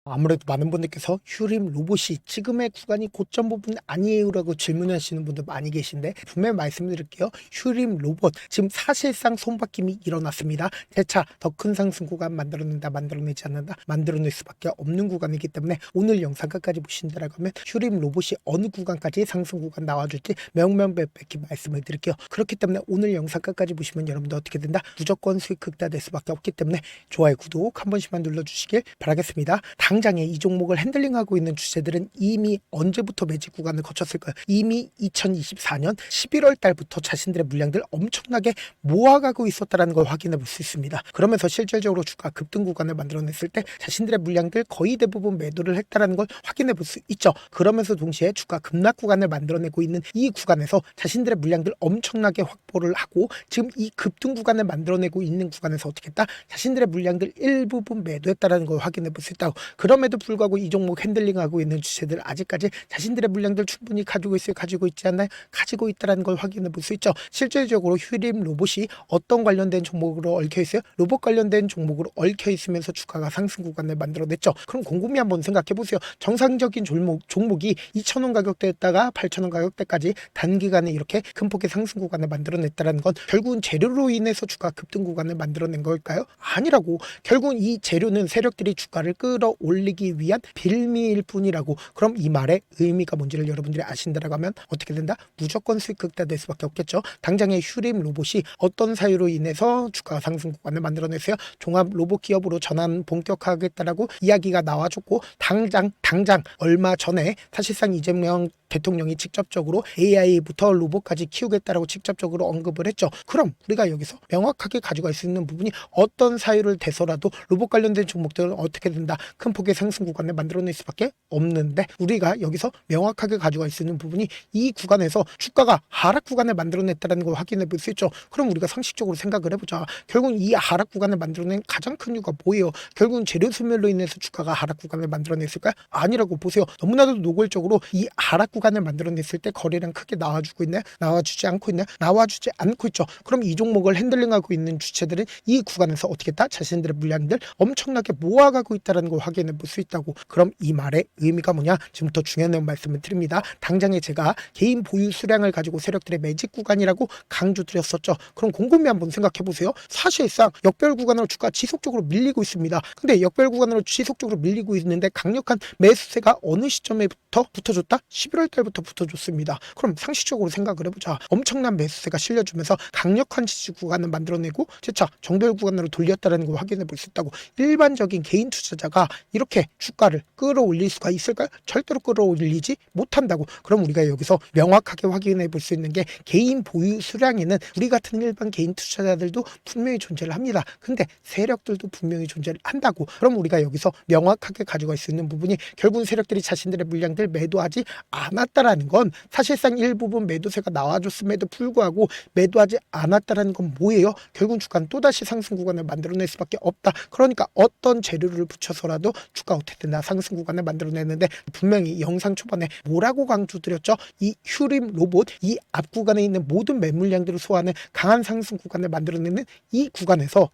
아무래도 많은 분들께서 휴림 로봇이 지금의 구간이 고점 부분 아니에요라고 질문하시는 분들 많이 계신데 분명히 말씀드릴게요. 휴림 로봇 지금 사실상 손바뀜이 일어났습니다. 재차 더 큰 상승 구간 만들어내지 않는다, 만들어낼 수밖에 없는 구간이기 때문에 오늘 영상 끝까지 보신다라고 하면 휴림 로봇이 어느 구간까지 상승 구간 나와줄지 명명백백히 말씀을 드릴게요. 그렇기 때문에 오늘 영상 끝까지 보시면 여러분들 어떻게 된다? 무조건 수익 극대화될 수밖에 없기 때문에 좋아요, 구독 한 번씩만 눌러주시길 바라겠습니다. 당장에 이 종목을 핸들링하고 있는 주체들은 이미 언제부터 매직 구간을 거쳤을까요? 이미 2024년 11월 달부터 자신들의 물량들 엄청나게 모아가고 있었다는 걸 확인해 볼 수 있습니다. 그러면서 실질적으로 주가 급등 구간을 만들어냈을 때 자신들의 물량들 거의 대부분 매도를 했다는 걸 확인해 볼 수 있죠. 그러면서 동시에 주가 급락 구간을 만들어내고 있는 이 구간에서 자신들의 물량들 엄청나게 확보를 하고 지금 이 급등 구간을 만들어내고 있는 구간에서 어떻게 했다? 자신들의 물량들 일부분 매도했다는 걸 확인해 볼 수 있다고. 그럼에도 불구하고 이 종목 핸들링하고 있는 주체들 아직까지 자신들의 물량들 충분히 가지고 있어요? 가지고 있지 않나요? 가지고 있다는 걸 확인해 볼 수 있죠. 실질적으로 휴림 로봇이 어떤 관련된 종목으로 얽혀 있어요? 로봇 관련된 종목으로 얽혀 있으면서 주가가 상승 구간을 만들어냈죠. 그럼 곰곰이 한번 생각해 보세요. 정상적인 종목이 2,000원 가격대였다가 8,000원 가격대까지 단기간에 이렇게 큰 폭의 상승 구간을 만들어냈다는 건 결국은 재료로 인해서 주가 급등 구간을 만들어낸 걸까요? 아니라고. 결국은 이 재료는 세력들이 주가를 끌어올리기 위한 빌미일 뿐이라고. 그럼 이 말의 의미가 뭔지를 여러분들이 아신다라고 하면 어떻게 된다? 무조건 수익 극대화될 수밖에 없겠죠. 당장의 휴림 로봇이 어떤 사유로 인해서 주가 상승 구간을 만들어냈어요? 종합 로봇 기업으로 전환 본격화하겠다라고 이야기가 나와줬고 당장 얼마 전에 사실상 이재명 대통령이 직접적으로 AI부터 로봇까지 키우겠다라고 직접적으로 언급을 했죠. 그럼 우리가 여기서 명확하게 가져갈 수 있는 부분이 어떤 사유를 대서라도 로봇 관련된 종목들은 어떻게 된다? 큰 폭의 상승 구간을 만들어낼 수밖에 없는데 우리가 여기서 명확하게 가져갈 수 있는 부분이 이 구간에서 주가가 하락 구간을 만들어냈다는 걸 확인해 볼 수 있죠. 그럼 우리가 상식적으로 생각을 해보자. 결국은 이 하락 구간을 만들어낸 가장 큰 이유가 뭐예요? 결국은 재료 소멸로 인해서 주가가 하락 구간을 만들어냈을까요? 아니라고 보세요. 너무나도 노골적으로 이 하락 구간을 만들어냈을 때 거래량 크게 나와주고 있나요? 나와주지 않고 있나요? 나와주지 않고 있죠. 그럼 이 종목을 핸들링하고 있는 주체들은 이 구간에서 어떻게 했다? 자신들의 물량들 엄청나게 모아가고 있다는 걸 확인해 볼 수 있다고. 그럼 이 말의 의미가 뭐냐? 지금부터 중요한 말씀을 드립니다. 당장에 제가 개인 보유 수량을 가지고 세력들의 매직 구간이라고 강조드렸었죠. 그럼 곰곰이 한번 생각해 보세요. 사실상 역별 구간으로 주가 지속적으로 밀리고 있습니다. 근데 역별 구간으로 지속적으로 밀리고 있는데 강력한 매수세가 어느 시점에부터 붙어줬다? 11월 달부터 붙어줬습니다. 그럼 상식적으로 생각을 해보자. 엄청난 매수세가 실려주면서 강력한 지지 구간을 만들어내고 재차 정별 구간으로 돌렸다는 걸 확인해 볼 수 있다고. 일반적인 개인 투자자가 이렇게 주가를 끌어올릴 수가 있을까요? 절대로 끌어올리지 못한다고. 그럼 우리가 여기서 명확하게 확인해 볼 수 있는 게 개인 보유 수량에는 우리 같은 일반 개인 투자자들도 분명히 존재를 합니다. 근데 세력들도 분명히 존재를 한다고. 그럼 우리가 여기서 명확하게 가져갈 수 있는 부분이 결국은 세력들이 자신들의 물량들 매도하지 않았다라는 건 사실상 일부분 매도세가 나와줬음에도 불구하고 매도하지 않았다라는 건 뭐예요? 결국 주가는 또다시 상승 구간을 만들어낼 수밖에 없다. 그러니까 어떤 재료를 붙여서라도 주가 어떻게 된다? 상승 구간을 만들어내는데 분명히 영상 초반에 뭐라고 강조드렸죠? 이 휴림 로봇, 이 앞 구간에 있는 모든 매물량들을 소화하는 강한 상승 구간을 만들어내는 이 구간에서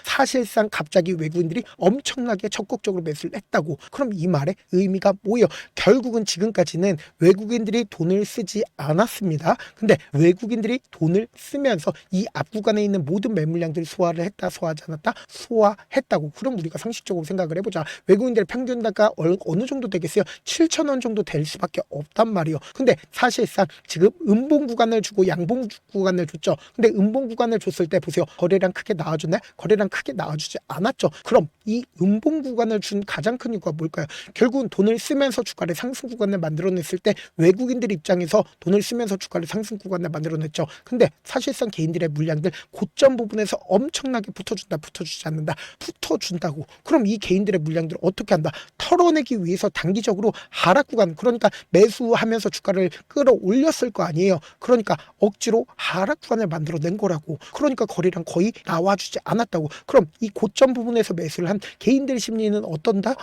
사실상 갑자기 외국인들이 엄청나게 적극적으로 매수를 했다고. 그럼 이 말의 의미가 뭐예요? 결국은 지금까지는 외국인들이 돈을 쓰지 않았습니다. 근데 외국인들이 돈을 쓰면서 이 앞 구간에 있는 모든 매물량들을 소화를 했다, 소화하지 않았다? 소화했다고. 그럼 우리가 상식적으로 생각을 해보자. 외국인들의 평균 단가 어느 정도 되겠어요? 7,000원 정도 될 수밖에 없단 말이에요. 근데 사실상 지금 음봉 구간을 주고 양봉 구간을 줬죠. 근데 음봉 구간을 줬을 때 보세요. 거래량 크게 나와줬나요? 거래량 크게 나와주지 않았죠. 그럼 이 음봉 구간을 준 가장 큰 이유가 뭘까요? 결국은 돈을 쓰면서 주가를 상승 구간을 만들어냈을 때 외국인들 입장에서 돈을 쓰면서 주가를 상승 구간을 만들어냈죠. 근데 사실상 개인들의 물량들 고점 부분에서 엄청나게 붙어주지 않는다. 붙어준다고. 그럼 이 개인들의 물량들을 어떻게 한다? 털어내기 위해서 단기적으로 하락 구간, 그러니까 매수하면서 주가를 끌어올렸을 거 아니에요. 그러니까 억지로 하락 구간을 만들어낸 거라고. 그러니까 거래량 거의 나와주지 않았다고. 그럼 이 고점 부분에서 매수를 한 개인들 심리는 어떻다?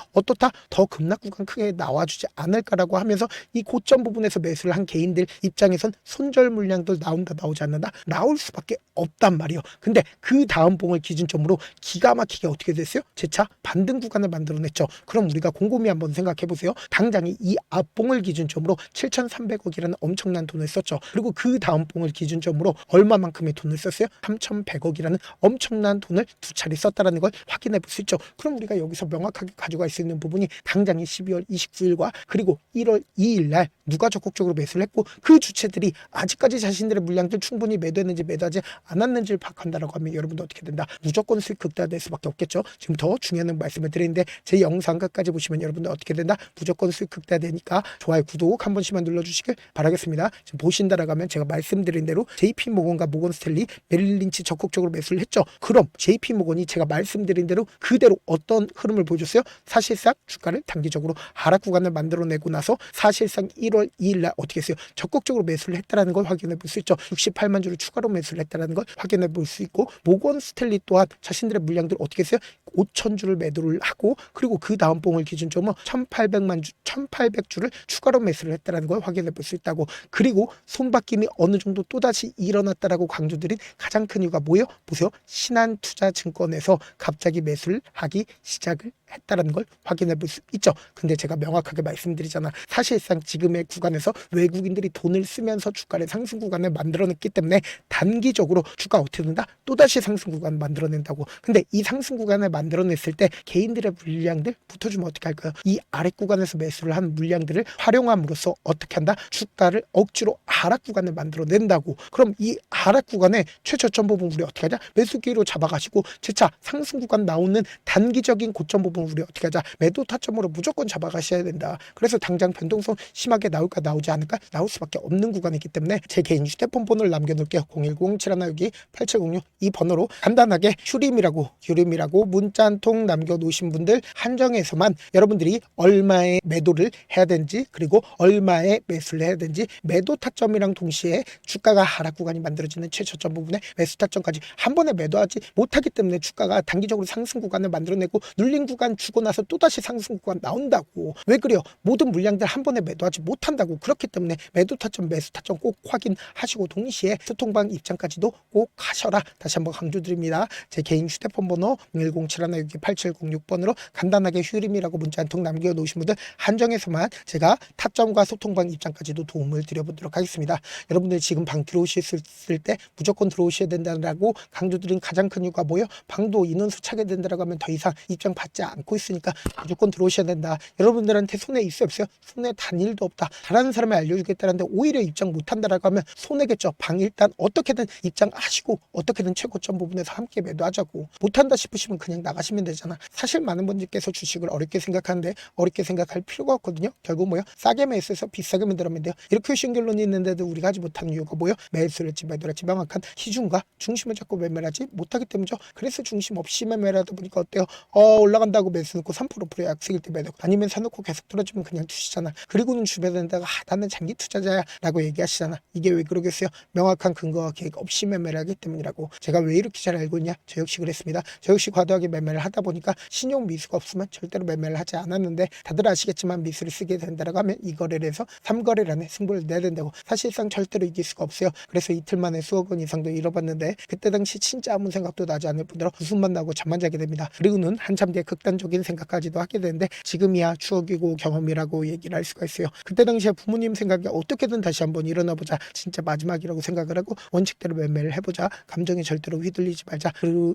더 급락 구간 크게 나와주지 않을까라고 하면서 이 고점 부분에서 매수를 한 개인들 입장에선 손절 물량도 나오지 않는다? 나올 수밖에 없단 말이에요. 근데 그 다음 봉을 기준점으로 기가 막히게 어떻게 됐어요? 재차 반등 구간을 만들어냈죠. 그럼 우리가 곰곰이 한번 생각해 보세요. 당장이 이 앞봉을 기준점으로 7,300억이라는 엄청난 돈을 썼죠. 그리고 그 다음 봉을 기준점으로 얼마만큼의 돈을 썼어요? 3,100억이라는 엄청난 돈을 두 차례 썼다라는 걸 확인해 볼 수 있죠. 그럼 우리가 여기서 명확하게 가져갈 수 있는 부분이 당장이 12월 29일과 그리고 1월 2일 날 누가 적극적으로 매수를 했고 그 주체들이 아직까지 자신들의 물량들 충분히 매도했는지 매도하지 않았는지를 파악한다라고 하면 여러분도 어떻게 된다? 무조건 수익 극대화될 수밖에 없겠죠. 지금 더 중요한 말씀을 드리는데 제 영상 끝까지 보시면 여러분들 어떻게 된다? 무조건 수익 극대화되니까 좋아요, 구독 한 번씩만 눌러주시길 바라겠습니다. 지금 보신다라고 하면 제가 말씀드린 대로 JP모건과 모건스탠리, 메릴린치 적극적으로 매수를 했죠. 그럼 JP모건이 제가 말씀드린 대로 그대로 어떤 흐름을 보여줬어요? 사실상 주가를 단기적으로 하락 구간을 만들어내고 나서 사실상 1월 2일 날 어떻게 했어요? 적극적으로 매수를 했다라는 걸 확인해 볼 수 있죠. 68만 주를 추가로 매수를 했다라는 걸 확인해 볼 수 있고 모건스탠리 또한 자신들의 물량들을 어떻게 했어요? 5천 주를 매도를 하고 그리고 그 다음 봉을 기준점으로 1,800주를 추가로 매수를 했다라는 걸 확인해 볼 수 있다고. 그리고 손바뀜이 어느 정도 또다시 일어났다라고 강조드린 가장 큰 이유가 뭐예요? 보세요. 신한투자증권에서 갑자기 매수를 하기 시작을 했다라는 걸 확인해 볼 수 있죠. 근데 제가 명확하게 말씀드리잖아. 사실상 지금의 구간에서 외국인들이 돈을 쓰면서 주가를 상승 구간을 만들어냈기 때문에 단기적으로 주가 어떻게 된다? 또다시 상승 구간을 만들어낸다고. 근데 이 상승 구간을 만들어냈을 때 개인들의 물량들 붙어주면 어떻게 할까요? 이 아래 구간에서 매수를 한 물량들을 활용함으로써 어떻게 한다? 주가를 억지로 하락 구간을 만들어낸다고. 그럼 이 하락 구간에 최저점 부분 우리 어떻게 하자? 매수기로 잡아가시고 재차 상승 구간 나오는 단기적인 고점 부분 우리 어떻게 하자? 매도 타점으로 무조건 잡아가셔야 된다. 그래서 당장 변동성 심하게 나올까 나오지 않을까? 나올 수밖에 없는 구간이기 때문에 제 개인 휴대폰 번호를 남겨놓을게요. 010-7162-8706 이 번호로 간단하게 휴림이라고 문자 한 통 남겨놓으신 분들 한정해서만 여러분들이 얼마의 매도를 해야 되는지 그리고 얼마의 매수를 해야 되는지 매도 타점이랑 동시에 주가가 하락 구간이 만들어지는 최저점 부분에 매수 타점까지 한 번에 매도하지 못하기 때문에 주가가 단기적으로 상승 구간을 만들어내고 눌린 구간 주고 나서 또다시 상승 구간 나온다고. 왜 그래요? 모든 물량들 한 번에 매도하지 못한다고. 그렇기 때문에 매도 타점 매수 타점 꼭 확인하시고 동시에 소통방 입장까지도 꼭 하셔라. 다시 한번 강조드립니다. 제 개인 휴대폰 번호 010-7162-8706번으로 간단하게 휴림이라고 문자 한 통 남겨놓으신 분들 한정해서만 제가 타점과 소통방 입장까지도 도움을 드려보도록 하겠습니다. 여러분들 지금 방 들어오셨을 때 무조건 들어오셔야 된다라고 강조드린 가장 큰 이유가 뭐예요? 방도 인원수 차게 된다라고 하면 더 이상 입장 받지 않고 있으니까 무조건 들어오셔야 된다. 여러분들한테 손해 있어요 없어요? 손해 단일도 없다. 다른 사람이 알려주겠다는데 오히려 입장 못한다라고 하면 손해겠죠. 방 일단 어떻게든 입장하시고 어떻게든 최고점 부분에서 함께 매도하자고. 못한다 싶으시면 그냥 나가시면 되잖아. 사실 많은 분들께서 주식을 어렵게 생각하는데 어렵게 생각할 필요가 없거든요. 결국 뭐요? 싸게 매수해서 비싸게 만들면 돼요. 이렇게 쉬운 결론이 있는데도 우리가 하지 못하는 이유가 뭐요? 매수를 했지 매도를 했지 명확한 기준과 중심을 잡고 매매를 하지 못하기 때문이죠. 그래서 중심 없이 매매를 하다 보니까 어때요? 올라간다고 매수 넣고 3% 약속일 때 매도 아니면 사놓고 계속 떨어지면 그냥 두시잖아. 그리고는 주변에다가 나는 장기 투자자야 라고 얘기하시잖아. 이게 왜 그러겠어요? 명확한 근거와 계획 없이 매매를 하기 때문이라고. 제가 왜 이렇게 잘 알고 있냐? 저 역시 그랬습니다. 저 역시 과도하게 매매를 하다 보니까 신용 미수가 없으면 절대로 매매를 하지 않았는데 다들 아시겠지만 미수를 쓰게 된다라고 하면 이 거래를 해서 3거래를 안에 승부를 내야 된다고. 사실상 절대로 이길 수가 없어요. 그래서 이틀 만에 수억 원 이상도 잃어봤는데 그때 당시 진짜 아무 생각도 나지 않을 뿐더러 웃음만 나고 잠만 자게 됩니다. 그리고는 한참 뒤에 극단적인 생각까지도 하게 되는데 지금이야 추억이고 경험이라고 얘기를 할 수가 있어요. 그때 당시에 부모님 생각에 어떻게든 다시 한번 일어나보자. 진짜 마지막이라고 생각을 하고 원칙대로 매매를 해보자. 감정에 절대로 휘둘리지 말자.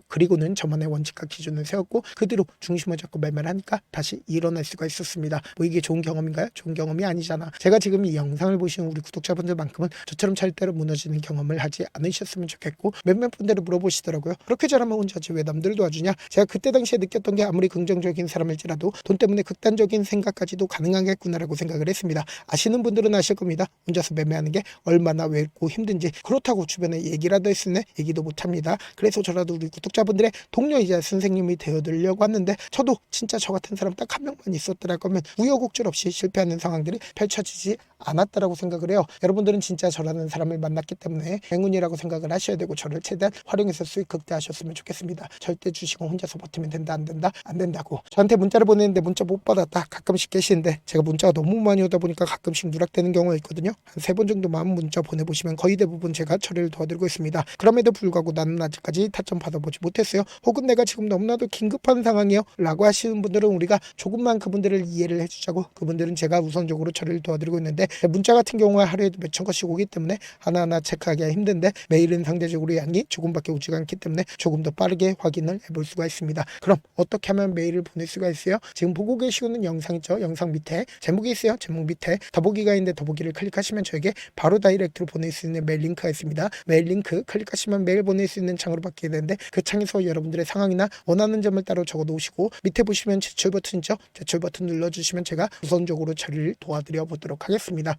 그리고는 저만의 원칙과 기준을 세웠고 그 뒤로 중심을 잡고 매매를 하니까 다시 일어날 수가 있었습니다. 뭐 이게 좋은 경험인가요? 좋은 경험이 아니잖아. 제가 지금 이 영상을 보시는 우리 구독자분들만큼은 저처럼 절대로 무너지는 경험을 하지 않으셨으면 좋겠고 몇몇 분들이 물어보시더라고요. 그렇게 잘하면 혼자지 왜 남들 도와주냐? 제가 그때 당시에 느꼈던 게 아무리 긍정적인 사람일지라도 돈 때문에 극단적인 생각까지도 가능하겠구나라고 생각을 했습니다. 아시는 분들은 아실 겁니다. 혼자서 매매하는 게 얼마나 외롭고 힘든지. 그렇다고 주변에 얘기라도 했으면 얘기도 못합니다. 그래서 저라도 우리 구독자분들의 동료이자 선생님이 되어드리려고 하는데 저도 진짜 저 같은 사람 딱 한 명만 있었더라고 하면 우여곡절 없이 실패하는 상황들이 펼쳐지지 않았다라고 생각을 해요. 여러분들은 진짜 저라는 사람을 만났기 때문에 행운이라고 생각을 하셔야 되고 저를 최대한 활용해서 수익 극대화하셨으면 좋겠습니다. 절대 주식은 혼자서 버티면 된다 안 된다? 안 된다. 된다고 저한테 문자를 보내는데 문자 못 받았다 가끔씩 계시는데 제가 문자가 너무 많이 오다 보니까 가끔씩 누락되는 경우가 있거든요. 한 3번 정도만 문자 보내보시면 거의 대부분 제가 처리를 도와드리고 있습니다. 그럼에도 불구하고 나는 아직까지 타점 받아보지 못했어요. 혹은 내가 지금 너무나도 긴급한 상황이요 라고 하시는 분들은 우리가 조금만 그분들을 이해를 해주자고, 그분들은 제가 우선적으로 처리를 도와드리고 있는데 문자 같은 경우에 하루에도 몇천 건씩 오기 때문에 하나하나 체크하기가 힘든데 메일은 상대적으로 양이 조금밖에 오지가 않기 때문에 조금 더 빠르게 확인을 해볼 수가 있습니다. 그럼 어떻게 하면 메일을 보낼 수가 있어요? 지금 보고 계시는 영상 있죠? 영상 밑에 제목이 있어요. 제목 밑에 더보기가 있는데 더보기를 클릭하시면 저에게 바로 다이렉트로 보낼 수 있는 메일 링크가 있습니다. 메일 링크 클릭하시면 메일 보낼 수 있는 창으로 바뀌게 되는데 그 창에서 여러분들의 상황이나 원하는 점을 따로 적어 놓으시고 밑에 보시면 제출 버튼 있죠? 제출 버튼 눌러주시면 제가 우선적으로 처리를 도와드려 보도록 하겠습니다.